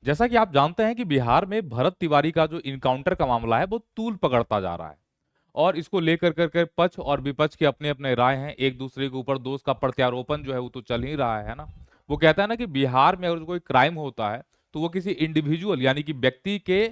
जैसा कि आप जानते हैं कि बिहार में भरत तिवारी का जो इनकाउंटर का मामला है वो तूल पकड़ता जा रहा है और इसको लेकर कर पक्ष और विपक्ष के अपने अपने राय हैं। एक दूसरे के ऊपर दोष का प्रत्यारोपण जो है वो तो चल ही रहा है ना। वो कहता है ना कि बिहार में अगर कोई क्राइम होता है तो वो किसी इंडिविजुअल यानी कि व्यक्ति के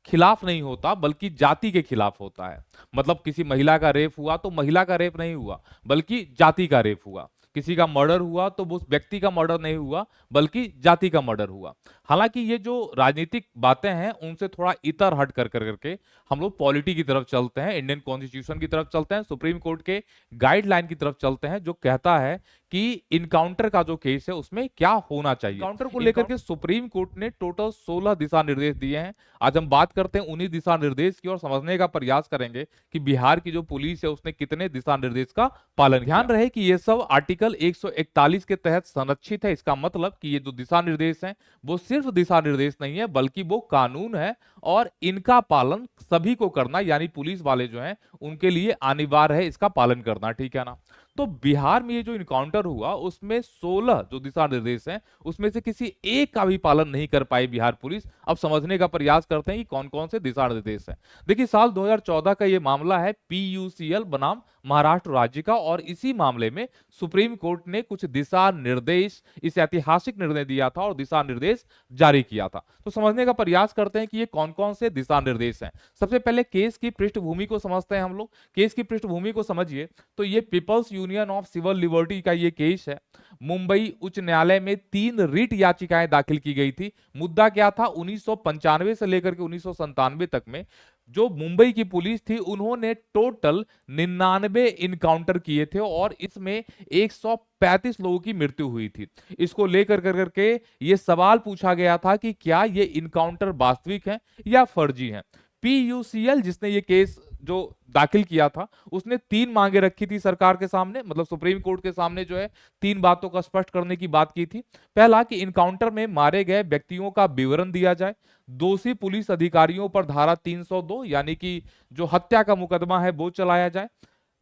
खिलाफ नहीं होता बल्कि जाति के खिलाफ होता है। मतलब किसी महिला का रेप हुआ तो महिला का रेप नहीं हुआ बल्कि जाति का रेप हुआ। किसी का मर्डर हुआ तो वो व्यक्ति का मर्डर नहीं हुआ बल्कि जाति का मर्डर हुआ। हालांकि ये जो राजनीतिक बातें हैं उनसे थोड़ा इतर हट कर करके हम लोग पॉलिटी की तरफ चलते हैं, इंडियन कॉन्स्टिट्यूशन की तरफ चलते हैं, सुप्रीम कोर्ट के गाइडलाइन की तरफ चलते हैं जो कहता है कि इनकाउंटर का जो केस है उसमें क्या होना चाहिए। इनकाउंटर को लेकर के सुप्रीम कोर्ट ने टोटल 16 दिशा निर्देश दिए हैं। आज हम बात करते हैं उन्हीं दिशा निर्देश की और समझने का प्रयास करेंगे कि बिहार की जो पुलिस है उसने कितने दिशा निर्देश का पालन किया। ध्यान रहे कि ये सब आर्टिकल 141 के तहत संरक्षित है। इसका मतलब कि ये जो दिशा निर्देश हैं वो सिर्फ दिशा निर्देश नहीं है बल्कि वो कानून है और इनका पालन सभी को करना यानी पुलिस वाले जो हैं उनके लिए अनिवार्य है इसका पालन करना। ठीक है ना। तो बिहार में ये जो इनकाउंटर हुआ उसमें 16 जो दिशा निर्देश हैं उसमें से किसी एक का भी पालन नहीं कर पाई बिहार पुलिस। अब समझने का प्रयास करते हैं कि कौन कौन से दिशा निर्देश हैं। देखिए साल 2014 का ये मामला है पीयूसीएल बनाम महाराष्ट्र राज्य का और इसी मामले में सुप्रीम कोर्ट ने कुछ दिशा निर्देश इस ऐतिहासिक निर्णय दिया था और दिशा निर्देश जारी किया था। तो समझने का प्रयास करते हैं कि ये कौन कौन से दिशा निर्देश हैं। सबसे पहले केस की पृष्ठभूमि को समझते हैं हम लोग। केस की पृष्ठभूमि को समझिए तो ये People's Union of Civil Liberty का ये केस है। मुंबई उच्च न्यायालय में 3 रिट याचिकाएं दाखिल की गई थी। मुद्दा क्या था, 1995 से लेकर के 1997 तक में जो मुंबई की पुलिस थी उन्होंने टोटल 99 इनकाउंटर किए थे और इसमें 135 लोगों की मृत्यु हुई थी। इसको लेकर करके ये सवाल पूछा गया था कि क्या ये इनकाउंटर वास्तविक हैं या फर्जी हैं। पीयूसीएल जिसने ये केस जो दाखिल किया था उसने 3 मांगे रखी थी सरकार के सामने, मतलब सुप्रीम कोर्ट के सामने जो है 3 बातों का स्पष्ट करने की बात की थी। पहला कि इनकाउंटर में मारे गए व्यक्तियों का विवरण दिया जाए। दोषी पुलिस अधिकारियों पर धारा 302 यानी कि जो हत्या का मुकदमा है वो चलाया जाए।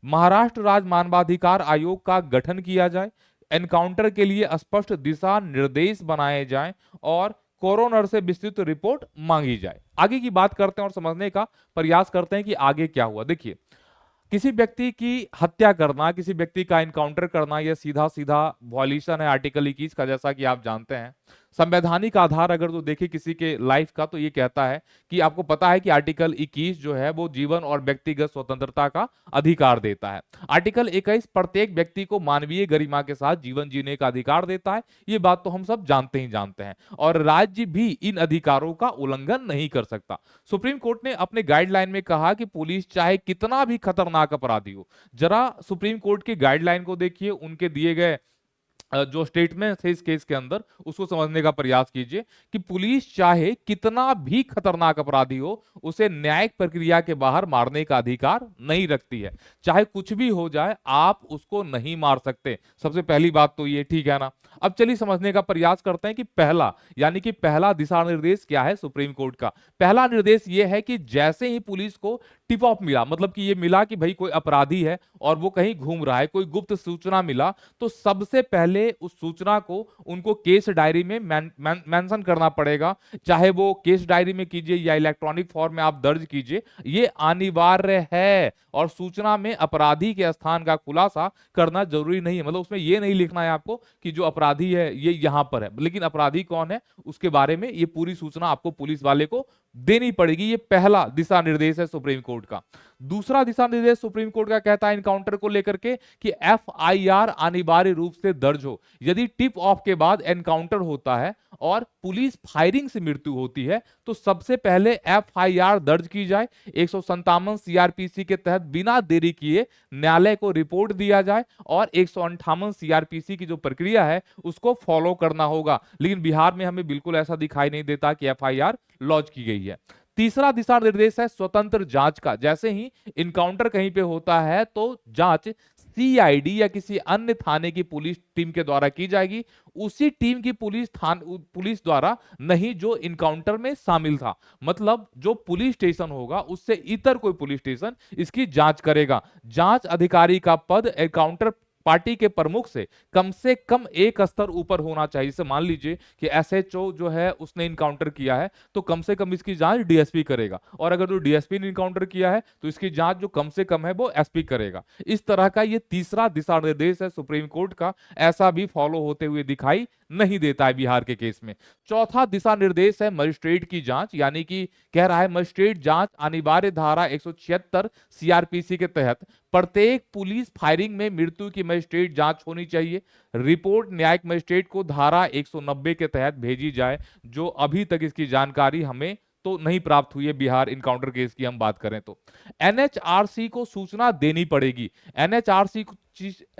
महाराष्ट्र राज्य मानवाधिकार आयोग का गठन किया जाए। एनकाउंटर के लिए स्पष्ट दिशा निर्देश बनाए जाएं और कोरोनर से विस्तृत रिपोर्ट मांगी जाए। आगे की बात करते हैं और समझने का प्रयास करते हैं कि आगे क्या हुआ। देखिए किसी व्यक्ति की हत्या करना, किसी व्यक्ति का इनकाउंटर करना यह सीधा सीधा वॉल्यूशन है आर्टिकल 21 का, जैसा कि आप जानते हैं। संवैधानिक आधार अगर तो देखें किसी के लाइफ का तो ये कहता है कि आपको पता है कि आर्टिकल 21 जो है वो जीवन और व्यक्तिगत स्वतंत्रता का अधिकार देता है। आर्टिकल 21 प्रत्येक व्यक्ति को मानवीय गरिमा के साथ जीवन जीने का अधिकार देता है। ये बात तो हम सब जानते ही जानते हैं और राज्य भी इन अधिकारों का उल्लंघन नहीं कर सकता। सुप्रीम कोर्ट ने अपने गाइडलाइन में कहा कि पुलिस चाहे कितना भी खतरनाक अपराधी हो, जरा सुप्रीम कोर्ट की गाइडलाइन को देखिए, उनके दिए गए जो स्टेटमेंट है इस केस के अंदर उसको समझने का प्रयास कीजिए कि पुलिस चाहे कितना भी खतरनाक अपराधी हो उसे न्यायिक प्रक्रिया के बाहर मारने का अधिकार नहीं रखती है। चाहे कुछ भी हो जाए आप उसको नहीं मार सकते। सबसे पहली बात तो ये, ठीक है ना। अब चलिए समझने का प्रयास करते हैं कि पहला यानी कि पहला दिशा निर्देश क्या है सुप्रीम कोर्ट का। पहला निर्देश ये है कि जैसे ही पुलिस को टिप ऑफ मिला, मतलब कि ये मिला कि भाई कोई अपराधी है और वो कहीं घूम रहा है, कोई गुप्त सूचना मिला, तो सबसे पहले उस सूचना को उनको केस डायरी में मेंशन करना पड़ेगा। चाहे वो केस डायरी में कीजिए या इलेक्ट्रॉनिक फॉर्म में आप दर्ज कीजिए, ये अनिवार्य है। और सूचना में अपराधी के स्थान का खुलासा करना जरूरी नहीं है, मतलब उसमें ये नहीं लिखना है आपको कि जो अपराधी है ये यहां पर है, लेकिन अपराधी कौन है उसके बारे में ये पूरी सूचना आपको पुलिस वाले को देनी पड़ेगी। ये पहला दिशा निर्देश है सुप्रीम कोर्ट का। दूसरा दिशा निर्देश सुप्रीम कोर्ट का कहता है इनकाउंटर को लेकर के कि एफआईआर अनिवार्य रूप से दर्ज हो। यदि टिप ऑफ के बाद एनकाउंटर होता है और पुलिस फायरिंग से मृत्यु होती है तो सबसे पहले एफआईआर दर्ज की जाए। 157 सीआरपीसी के तहत बिना देरी किए न्यायालय को रिपोर्ट दिया जाए और 158 सीआरपीसी की जो प्रक्रिया है उसको फॉलो करना होगा। लेकिन बिहार में हमें बिल्कुल ऐसा दिखाई नहीं देता कि एफआईआर लॉन्च की गई है। तीसरा दिशा निर्देश है स्वतंत्र जांच का। जैसे ही इनकाउंटर कहीं पे होता है तो जांच सीआईडी या किसी अन्य थाने की पुलिस टीम के द्वारा की जाएगी, उसी टीम की पुलिस द्वारा नहीं जो इनकाउंटर में शामिल था। मतलब जो पुलिस स्टेशन होगा उससे इतर कोई पुलिस स्टेशन इसकी जांच करेगा। जांच अधिकारी का पद एनकाउंटर पार्टी के प्रमुख से कम एक स्तर ऊपर होना चाहिए। जैसे मान लीजिए कि एसएचओ जो है उसने इनकाउंटर किया है, तो कम से कम इसकी जांच डीएसपी करेगा, और अगर जो डीएसपी ने इनकाउंटर किया है तो इसकी जांच जो कम से कम है वो एसपी करेगा। इस तरह का ये तीसरा दिशा निर्देश है सुप्रीम कोर्ट का, ऐसा भी फॉलो होते हुए दिखाई नहीं देता है बिहार के केस में। चौथा दिशा निर्देश है मजिस्ट्रेट की जांच, यानी कि कह रहा है मजिस्ट्रेट जांच अनिवार्य धारा 176 सीआरपीसी के तहत प्रत्येक पुलिस फायरिंग में मृत्यु की मजिस्ट्रेट जांच होनी चाहिए। रिपोर्ट न्यायिक मजिस्ट्रेट को धारा 190 के तहत भेजी जाए, जो अभी तक इसकी जानकारी हमें तो नहीं प्राप्त हुई है। बिहार इनकाउंटर केस की हम बात करें तो एनएचआरसी को सूचना देनी पड़ेगी। एनएचआरसी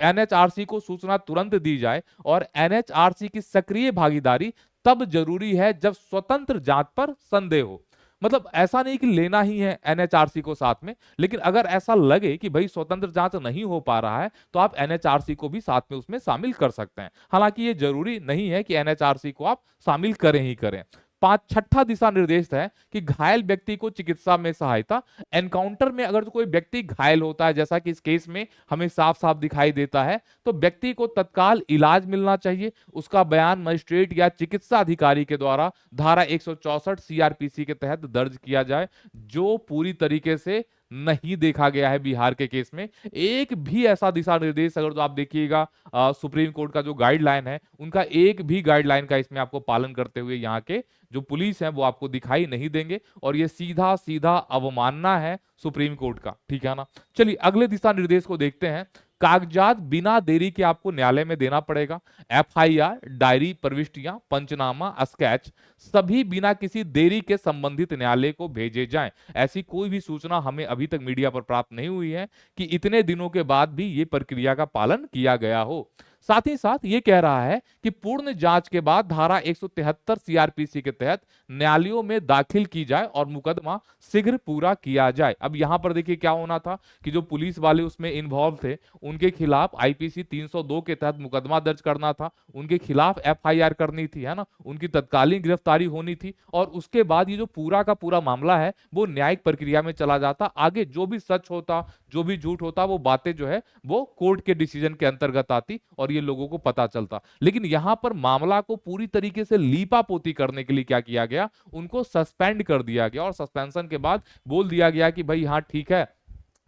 एनएचआरसी को सूचना तुरंत दी जाए, और एनएचआरसी की सक्रिय भागीदारी तब जरूरी है जब स्वतंत्र जांच पर संदेह हो। मतलब ऐसा नहीं कि लेना ही है एनएचआरसी को साथ में, लेकिन अगर ऐसा लगे कि भाई स्वतंत्र जांच नहीं हो पा रहा है तो आप एनएचआरसी को भी साथ में उसमें शामिल कर सकते हैं। हालांकि ये जरूरी नहीं है कि एनएचआरसी को आप शामिल करें ही करें। छठा दिशा निर्देश है कि घायल व्यक्ति को चिकित्सा में सहायता। एनकाउंटर में अगर कोई व्यक्ति घायल होता है, जैसा कि इस केस में हमें साफ साफ दिखाई देता है, तो व्यक्ति को तत्काल इलाज मिलना चाहिए। उसका बयान मजिस्ट्रेट या चिकित्सा अधिकारी के द्वारा धारा 164 सीआरपीसी के तहत दर्ज किया जाए, जो पूरी तरीके से नहीं देखा गया है बिहार के केस में। एक भी ऐसा दिशा निर्देश अगर तो आप देखिएगा सुप्रीम कोर्ट का जो गाइडलाइन है, उनका एक भी गाइडलाइन का इसमें आपको पालन करते हुए यहाँ के जो पुलिस है वो आपको दिखाई नहीं देंगे, और ये सीधा सीधा अवमानना है सुप्रीम कोर्ट का, ठीक है ना। चलिए अगले दिशा निर्देश को देखते हैं। कागजात बिना देरी के आपको न्यायालय में देना पड़ेगा। एफआईआर, डायरी, प्रविष्टियां, पंचनामा, स्केच सभी बिना किसी देरी के संबंधित न्यायालय को भेजे जाएं। ऐसी कोई भी सूचना हमें अभी तक मीडिया पर प्राप्त नहीं हुई है कि इतने दिनों के बाद भी ये प्रक्रिया का पालन किया गया हो। साथ ही साथ ये कह रहा है कि पूर्ण जांच के बाद धारा 173 सीआरपीसी के तहत न्यायालयों में दाखिल की जाए और मुकदमा शीघ्र पूरा किया जाए। अब यहां पर देखिए क्या होना था कि जो पुलिस वाले उसमें इन्वॉल्व थे, उनके खिलाफ आईपीसी 302 के तहत मुकदमा दर्ज करना था, उनके खिलाफ एफआईआर करनी थी, है ना, उनकी तत्कालीन गिरफ्तारी होनी थी, और उसके बाद ये जो पूरा का पूरा मामला है वो न्यायिक प्रक्रिया में चला जाता। आगे जो भी सच होता, जो भी झूठ होता, वो बातें जो है वो कोर्ट के डिसीजन के अंतर्गत आती और ये लोगों को पता चलता। लेकिन यहां पर मामला को पूरी तरीके से लीपापोती करने के लिए क्या किया गया, उनको सस्पेंड कर दिया गया, और सस्पेंशन के बाद बोल दिया गया कि भाई हाँ ठीक है,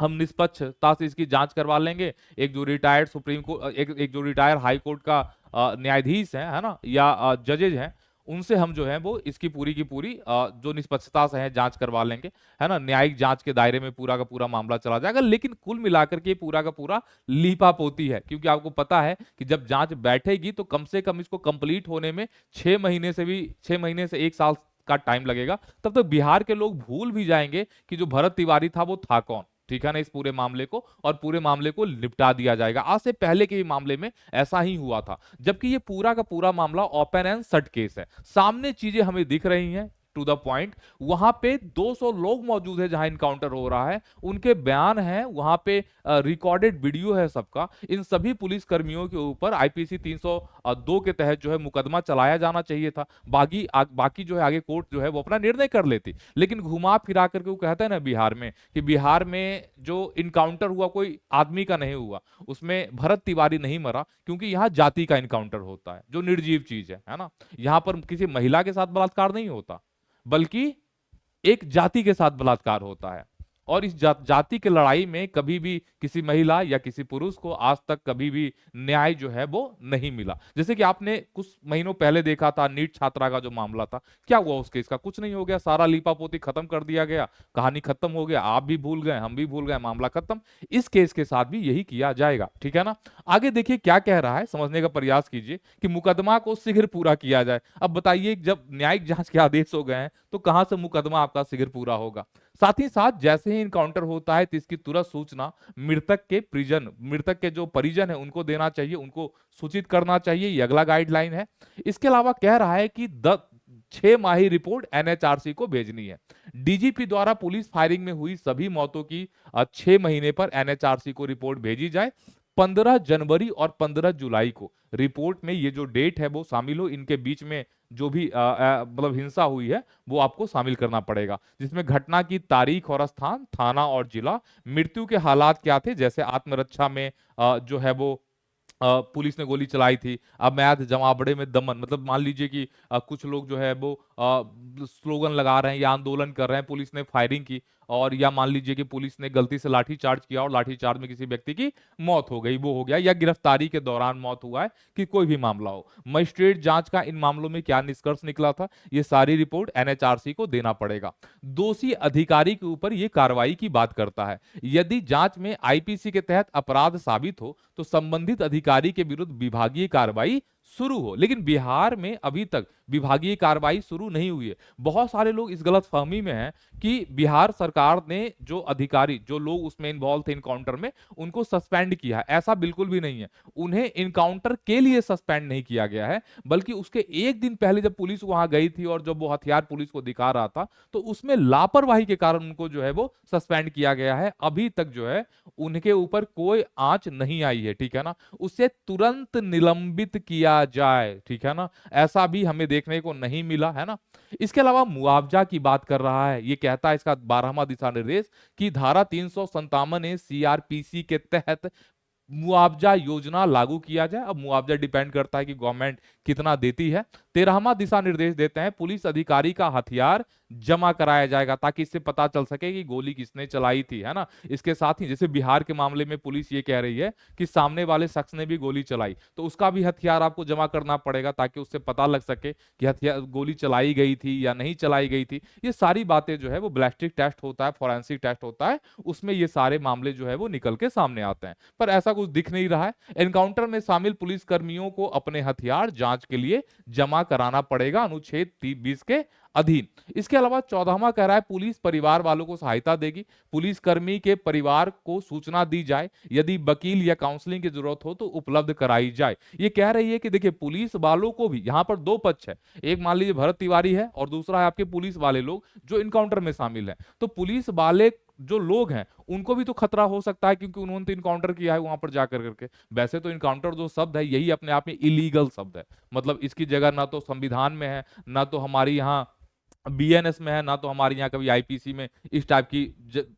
हम निष्पक्षता से इसकी जांच करवा लेंगे। एक जो रिटायर्ड सुप्रीम कोर्ट, एक जो रिटायर्ड हाई कोर्ट का न्यायाधीश है ना, या जजेज हैं, उनसे हम जो है वो इसकी पूरी की पूरी जो निष्पक्षता से है जांच करवा लेंगे, है ना। न्यायिक जांच के दायरे में पूरा का पूरा मामला चला जाएगा। लेकिन कुल मिलाकर के पूरा का पूरा लीपापोती है, क्योंकि आपको पता है कि जब जांच बैठेगी तो कम से कम इसको कंप्लीट होने में 6 महीने से 1 साल का टाइम लगेगा। तब तक बिहार के लोग भूल भी जाएंगे कि जो भरत तिवारी था वो था कौन, ठीक है ना, इस पूरे मामले को, और पूरे मामले को निपटा दिया जाएगा। आज से पहले के भी मामले में ऐसा ही हुआ था, जबकि ये पूरा का पूरा मामला ओपन एंड शट केस है। सामने चीजें हमें दिख रही हैं, टू द पॉइंट। वहां पे 200 लोग मौजूद है जहां इनकाउंटर हो रहा है, उनके बयान है, वहां पे रिकॉर्डेड वीडियो है सबका। इन सभी पुलिस कर्मियों के ऊपर आईपीसी 302 के तहत जो है मुकदमा चलाया जाना चाहिए था। बाकी जो है आगे कोर्ट जो है वो अपना निर्णय कर लेती, लेकिन घुमा फिरा करके वो कहता है ना बिहार में कि बिहार में जो इनकाउंटर हुआ कोई आदमी का नहीं हुआ, उसमें भरत तिवारी नहीं मरा, क्योंकि यहाँ जाति का इनकाउंटर होता है जो निर्जीव चीज है ना। यहाँ पर किसी महिला के साथ बलात्कार नहीं होता, बल्कि एक जाति के साथ बलात्कार होता है। और इस जाति की लड़ाई में कभी भी किसी महिला या किसी पुरुष को आज तक कभी भी न्याय जो है वो नहीं मिला। जैसे कि आपने कुछ महीनों पहले देखा था नीट छात्रा का जो मामला था, क्या हुआ उस केस का? कुछ नहीं हो गया, सारा लीपापोती खत्म कर दिया गया, कहानी खत्म हो गया, आप भी भूल गए, हम भी भूल गए, मामला खत्म। इस केस के साथ भी यही किया जाएगा, ठीक है ना। आगे देखिए क्या कह रहा है, समझने का प्रयास कीजिए कि मुकदमा को शीघ्र पूरा किया जाए। अब बताइए, जब न्यायिक जांच के आदेश हो गए हैं तो कहां से मुकदमा आपका शीघ्र पूरा होगा? साथ ही साथ जैसे ही इनकाउंटर होता है तो इसकी तुरंत सूचना मृतक के जो परिजन है उनको देना चाहिए, उनको सूचित करना चाहिए। ये अगला गाइडलाइन है। इसके अलावा कह रहा है कि 6 माही रिपोर्ट एनएचआरसी को भेजनी है। डीजीपी द्वारा पुलिस फायरिंग में हुई सभी मौतों की 6 महीने पर एनएचआरसी को रिपोर्ट भेजी जाए। 15 जनवरी और 15 जुलाई को रिपोर्ट में ये जो डेट है वो शामिल हो। इनके बीच में जो भी मतलब हिंसा हुई है वो आपको शामिल करना पड़ेगा, जिसमें घटना की तारीख और स्थान, थाना और जिला, मृत्यु के हालात क्या थे, जैसे आत्मरक्षा में जो है वो पुलिस ने गोली चलाई थी। अब मैच जमावड़े में दमन, मतलब मान लीजिए कि कुछ लोग जो है वो स्लोगन लगा रहे हैं या आंदोलन कर रहे हैं, पुलिस ने फायरिंग की, और या मान लीजिए कि पुलिस ने गलती से लाठीचार्ज किया और लाठीचार्ज में किसी व्यक्ति की मौत हो गई, वो हो गया, या गिरफ्तारी के दौरान मौत हुआ है, कि कोई भी मामला हो। मजिस्ट्रेट जांच का इन मामलों में क्या निष्कर्ष निकला था, ये सारी रिपोर्ट एनएचआरसी को देना पड़ेगा। दोषी अधिकारी के ऊपर ये कार्रवाई की बात करता है। यदि जांच में आईपीसी के तहत अपराध साबित हो तो संबंधित अधिकारी के विरुद्ध विभागीय कार्रवाई शुरू हो। लेकिन बिहार में अभी तक विभागीय कार्रवाई शुरू नहीं हुई है। बहुत सारे लोग इस गलतफहमी में हैं कि बिहार सरकार ने जो अधिकारी, जो लोग उसमें इन्वॉल्व थे इनकाउंटर में, उनको सस्पेंड किया है। ऐसा बिल्कुल भी नहीं है। उन्हें इनकाउंटर के लिए सस्पेंड नहीं किया गया है, बल्कि उसके एक दिन पहले जब पुलिस वहां गई थी और जब वो हथियार पुलिस को दिखा रहा था, तो उसमें लापरवाही के कारण उनको जो है वो सस्पेंड किया गया है। अभी तक जो है उनके ऊपर कोई आंच नहीं आई है, ठीक है ना। उसे तुरंत निलंबित किया जाए, ठीक है ना, ऐसा भी हमें देखने को नहीं मिला है ना। इसके अलावा मुआवजा की बात कर रहा है। ये कहता है इसका 12वां दिशा निर्देश कि धारा 357 ए सीआरपीसी के तहत मुआवजा योजना लागू किया जाए। अब मुआवजा डिपेंड करता है कि गवर्नमेंट कितना देती है। 13वां दिशा निर्देश देते हैं पुलिस अधिकारी का हथियार जमा कराया जाएगा, ताकि इससे पता चल सके कि गोली किसने चलाई थी, है ना। इसके साथ ही जैसे बिहार के मामले में पुलिस ये कह रही है कि सामने वाले शख्स ने भी गोली चलाई, तो उसका भी हथियार आपको जमा करना पड़ेगा, ताकि उससे पता लग सके कि हथियार गोली चलाई गई थी या नहीं चलाई गई थी। ये सारी बातें जो है वो बैलिस्टिक टेस्ट होता है, फॉरेंसिक टेस्ट होता है, उसमें ये सारे मामले जो है वो निकल के सामने आते हैं। पर ऐसा कुछ दिख नहीं रहा है। एनकाउंटर में शामिल पुलिस कर्मियों को अपने हथियार जांच के लिए जमा कराना पड़ेगा, अनुच्छेद 20 के अधीन। इसके अलावा 14वां कह रहा है पुलिस परिवार वालों को सहायता देगी। पुलिस कर्मी के परिवार को सूचना दी जाए, यदि वकील या काउंसलिंग की जरूरत हो तो उपलब्ध कराई जाए। ये कह रही है कि देखिए पुलिस वालों को भी, यहां पर दो पक्ष है, एक मान लीजिए भरत तिवारी है और दूसरा है आपके पुलिस वाले लोग जो इनकाउंटर में शामिल है। तो पुलिस वाले जो लोग हैं उनको भी तो खतरा हो सकता है, क्योंकि उन्होंने तो इनकाउंटर किया है वहां पर जाकर करके। वैसे तो इनकाउंटर जो शब्द है यही अपने आप में इलीगल शब्द है, मतलब इसकी जगह ना तो संविधान में है, ना तो हमारी यहाँ बीएनएस में है, ना तो हमारे यहाँ कभी आईपीसी में इस टाइप की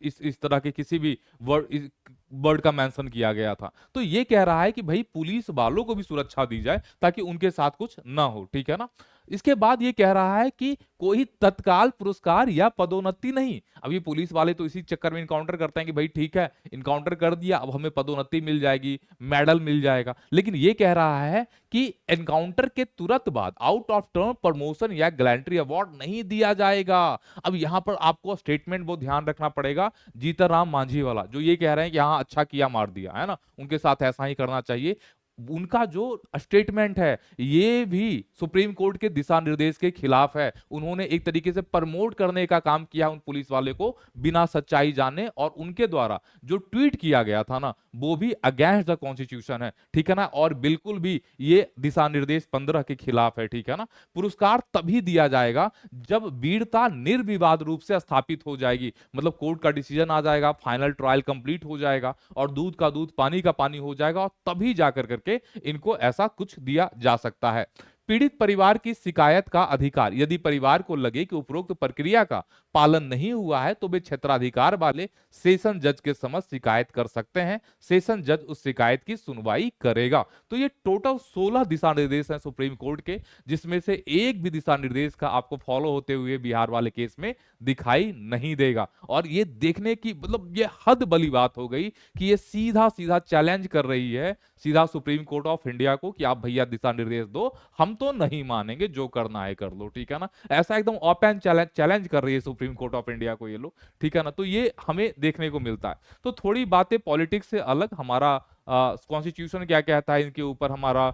इस तरह के किसी भी वर्ड का मेंशन किया गया था। तो ये कह रहा है कि भाई पुलिस वालों को भी सुरक्षा दी जाए ताकि उनके साथ कुछ ना हो, ठीक है ना। इसके बाद ये कह रहा है कि कोई तत्काल पुरस्कार या पदोन्नति नहीं। अब ये पुलिस वाले तो इसी चक्कर में इनकाउंटर करते हैं कि भाई ठीक है इनकाउंटर कर दिया, अब हमें पदोन्नति मिल जाएगी, मेडल मिल जाएगा। लेकिन ये कह रहा है कि एनकाउंटर के तुरंत बाद आउट ऑफ टर्म प्रमोशन या गैलेंट्री अवार्ड नहीं दिया जाएगा। अब यहां पर आपको स्टेटमेंट बहुत ध्यान रखना पड़ेगा जीतन राम मांझी वाला, जो ये कह रहे हैं कि हाँ अच्छा किया मार दिया, है ना, उनके साथ ऐसा ही करना चाहिए। उनका जो स्टेटमेंट है ये भी सुप्रीम कोर्ट के दिशा निर्देश के खिलाफ है। उन्होंने एक तरीके से प्रमोट करने का काम किया उन पुलिस वाले को बिना सच्चाई जाने, और उनके द्वारा जो ट्वीट किया गया था ना वो भी अगेंस्ट द कॉन्स्टिट्यूशन है, ठीक है ना, और बिल्कुल भी ये दिशा निर्देश 15 के खिलाफ है, ठीक है ना। पुरस्कार तभी दिया जाएगा जब वीरता निर्विवाद रूप से स्थापित हो जाएगी, मतलब कोर्ट का डिसीजन आ जाएगा, फाइनल ट्रायल कंप्लीट हो जाएगा और दूध का दूध पानी का पानी हो जाएगा, और तभी जाकर करके इनको ऐसा कुछ दिया जा सकता है। पीड़ित परिवार की शिकायत का अधिकार, यदि परिवार को लगे कि उपरोक्त प्रक्रिया का पालन नहीं हुआ है तो वे क्षेत्राधिकार वाले सेशन जज के समक्ष शिकायत कर सकते हैं। सेशन जज उस शिकायत की सुनवाई करेगा। तो ये टोटल 16 दिशा निर्देश हैं सुप्रीम कोर्ट के, जिसमें से एक भी दिशा निर्देश का आपको फॉलो होते हुए बिहार वाले केस में दिखाई नहीं देगा। और ये देखने की मतलब ये हद बली बात हो गई कि ये सीधा सीधा चैलेंज कर रही है सीधा सुप्रीम कोर्ट ऑफ इंडिया को कि आप भैया दिशा निर्देश दो, हम तो नहीं मानेंगे, जो करना है कर लो, ठीक है ना। ऐसा एकदम ओपन चैलेंज कर रही है सुप्रीम कोर्ट ऑफ इंडिया को ये लोग, ठीक है ना। तो ये हमें देखने को मिलता है। तो थोड़ी बातें पॉलिटिक्स से अलग, हमारा कॉन्स्टिट्यूशन क्या कहता है इनके ऊपर, हमारा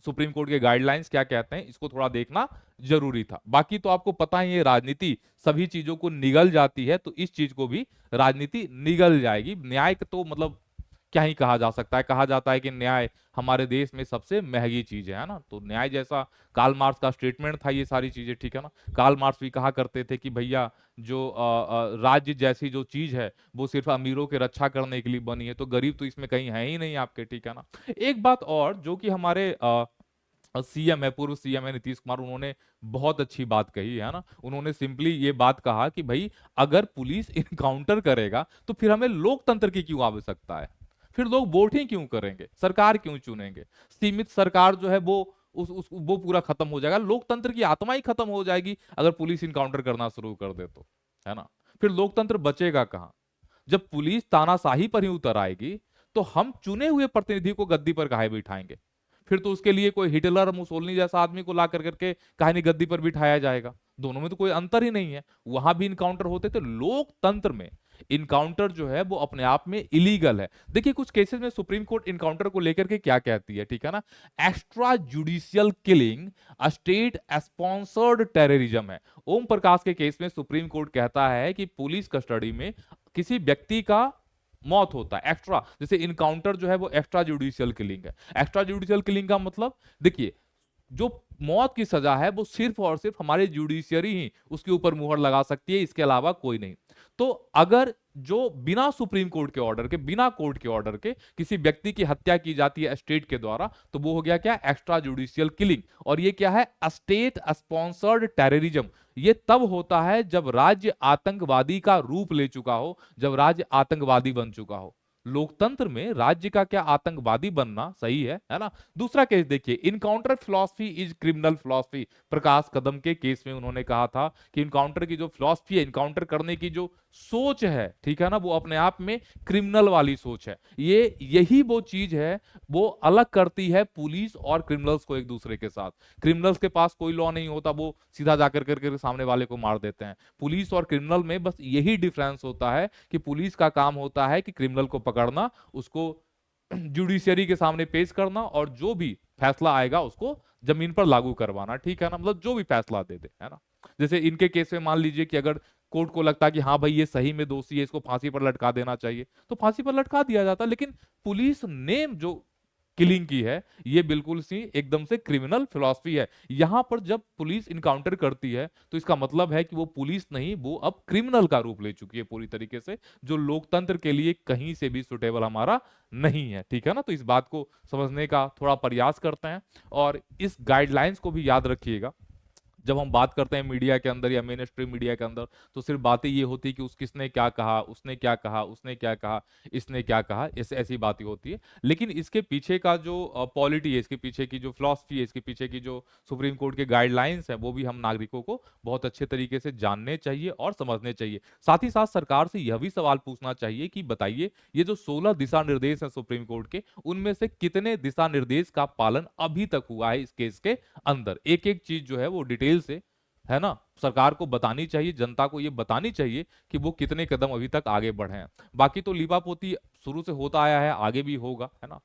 सुप्रीम कोर्ट के गाइडलाइंस क्या कहते हैं, इसको थोड़ा देखना जरूरी था। बाकी तो आपको पता ही है राजनीति सभी चीजों को निगल जाती है, तो इस चीज को भी राजनीति निगल जाएगी। न्याय तो मतलब क्या ही कहा जा सकता है, कहा जाता है कि न्याय हमारे देश में सबसे महंगी चीज है ना। तो न्याय जैसा कार्ल मार्क्स का स्टेटमेंट था ये सारी चीजें, ठीक है ना। कार्ल मार्क्स भी कहा करते थे कि भैया जो राज्य जैसी जो चीज है वो सिर्फ अमीरों के रक्षा करने के लिए बनी है, तो गरीब तो इसमें कहीं है ही नहीं आपके, ठीक है ना। एक बात और जो कि हमारे सीएम है, पूर्व सीएम है नीतीश कुमार, उन्होंने बहुत अच्छी बात कही है ना। उन्होंने सिंपली ये बात कहा कि भाई अगर पुलिस इनकाउंटर करेगा तो फिर हमें लोकतंत्र की क्यों आवश्यकता है, फिर लोग वोट ही क्यों करेंगे, सरकार क्यों चुनेंगे? सीमित सरकार जो है वो उस वो पूरा खत्म हो जाएगा, लोकतंत्र की आत्मा ही खत्म हो जाएगी अगर पुलिस इनकाउंटर करना शुरू कर दे तो, है ना? फिर लोकतंत्र बचेगा कहां? जब पुलिस तानाशाही पर ही उतर आएगी तो हम चुने हुए प्रतिनिधि को गद्दी पर काहे बिठाएंगे? फिर तो उसके लिए कोई हिटलर मुसोलिनी जैसा आदमी को ला कर करके कहानी गद्दी पर बिठाया जाएगा। दोनों में तो कोई अंतर ही नहीं है, वहां भी इनकाउंटर होते थे। लोकतंत्र में इनकाउंटर जो है वो अपने आप में इलीगल है। देखिए कुछ केसेस में सुप्रीम कोर्ट इनकाउंटर को लेकर के क्या कहती है, ठीक है ना? Extra judicial killing state sponsored terrorism है। ओम प्रकाश के केस में सुप्रीम कोर्ट कहता है कि पुलिस कस्टडी में किसी व्यक्ति का मौत होता है एक्स्ट्रा, जैसे इनकाउंटर जो है वो एक्स्ट्रा जुडिशियल किलिंग है। एक्स्ट्रा जुडिशियल किलिंग का मतलब, देखिए जो मौत की सजा है वो सिर्फ और सिर्फ हमारे जुडिशियरी ही उसके ऊपर मुहर लगा सकती है, इसके अलावा कोई नहीं। तो अगर जो बिना सुप्रीम कोर्ट के ऑर्डर के, बिना कोर्ट के ऑर्डर के किसी व्यक्ति की हत्या की जाती है स्टेट के द्वारा, तो वो हो गया क्या? Extra judicial killing. और ये क्या है? State sponsored terrorism. ये तब होता है जब राज्य आतंकवादी का रूप ले चुका हो, जब राज्य आतंकवादी बन चुका हो। लोकतंत्र में राज्य का क्या आतंकवादी बनना सही है ना? दूसरा केस देखिए, encounter philosophy is criminal philosophy. Prakash Kadam के केस में उन्होंने कहा था कि इनकाउंटर की जो फिलॉसफी है, इनकाउंटर करने की जो सोच है, ठीक है ना, वो अपने आप में क्रिमिनल वाली सोच है। यही वो चीज है, वो अलग करती है पुलिस और क्रिमिनल्स को एक दूसरे के साथ। क्रिमिनल्स के पास कोई लॉ नहीं होता, वो सीधा जाकर करके सामने वाले को मार देते हैं। पुलिस और क्रिमिनल में बस यही डिफरेंस होता है कि पुलिस का काम होता है कि क्रिमिनल को पकड़ना, उसको जुडिशियरी के सामने पेश करना, और जो भी फैसला आएगा उसको जमीन पर लागू करवाना, ठीक है ना? मतलब जो भी फैसला दे दे, है ना? जैसे इनके केस में मान लीजिए कि अगर कोर्ट को लगता है कि हाँ भाई ये सही में दोषी है, इसको फांसी पर लटका देना चाहिए, तो फांसी पर लटका दिया जाता। लेकिन पुलिस ने जो किलिंग की है, ये बिल्कुल सी एकदम से क्रिमिनल फिलॉसफी है। यहां पर जब पुलिस इनकाउंटर करती है तो इसका मतलब है कि वो पुलिस नहीं, वो अब क्रिमिनल का रूप ले चुकी है पूरी तरीके से, जो लोकतंत्र के लिए कहीं से भी सुटेबल हमारा नहीं है, ठीक है ना? तो इस बात को समझने का थोड़ा प्रयास करते हैं और इस गाइडलाइंस को भी याद रखिएगा। जब हम बात करते हैं मीडिया के अंदर या मेन स्ट्रीम मीडिया के अंदर, तो सिर्फ बातें ये होती है कि किसने क्या कहा, उसने क्या कहा, उसने क्या कहा, इसने क्या कहा, ऐसी बातें होती है। लेकिन इसके पीछे का जो पॉलिटी है, इसके पीछे की जो फिलॉसफी है, इसके पीछे की जो सुप्रीम कोर्ट के गाइडलाइंस है, वो भी हम नागरिकों को बहुत अच्छे तरीके से जानने चाहिए और समझने चाहिए। साथ ही साथ सरकार से यह भी सवाल पूछना चाहिए कि बताइए, ये जो 16 दिशा निर्देश है सुप्रीम कोर्ट के, उनमें से कितने दिशा निर्देश का पालन अभी तक हुआ है इस केस के अंदर? एक एक चीज जो है वो डिटेल से, है ना, सरकार को बतानी चाहिए, जनता को ये बतानी चाहिए कि वो कितने कदम अभी तक आगे बढ़े हैं। बाकी तो लीपापोती शुरू से होता आया है, आगे भी होगा, है ना?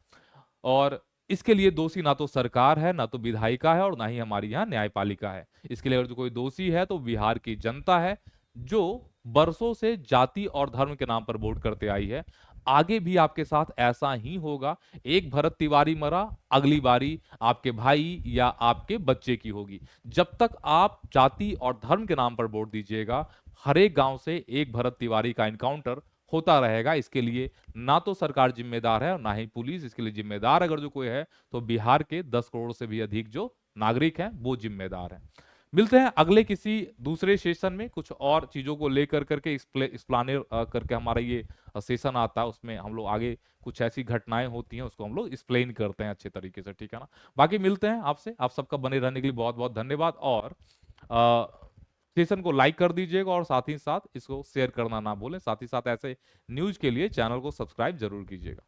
और इसके लिए दोषी ना तो सरकार है, ना तो विधायिका है, और ना ही हमारी यहाँ न्यायपालिका है। इसके लिए अगर जो कोई दोषी है तो बिहार की जनता है, जो बरसों से जाति और धर्म के नाम पर वोट करते आई है। आगे भी आपके साथ ऐसा ही होगा। एक भरत तिवारी मरा, अगली बारी आपके भाई या आपके बच्चे की होगी। जब तक आप जाति और धर्म के नाम पर वोट दीजिएगा, हर एक गांव से एक भरत तिवारी का इनकाउंटर होता रहेगा। इसके लिए ना तो सरकार जिम्मेदार है और ना ही पुलिस। इसके लिए जिम्मेदार अगर जो कोई है तो बिहार के 10 करोड़ से भी अधिक जो नागरिक हैं वो जिम्मेदार हैं। मिलते हैं अगले किसी दूसरे सेशन में, कुछ और चीजों को लेकर करके एक्सप्लेन करके हमारा ये सेशन आता है, उसमें हम लोग आगे कुछ ऐसी घटनाएं होती हैं उसको हम लोग एक्सप्लेन करते हैं अच्छे तरीके से, ठीक है ना? बाकी मिलते हैं आपसे। आप सबका बने रहने के लिए बहुत बहुत धन्यवाद, और सेशन को लाइक कर दीजिएगा और साथ ही साथ इसको शेयर करना ना भूलें। साथ ही साथ ऐसे न्यूज के लिए चैनल को सब्सक्राइब जरूर कीजिएगा।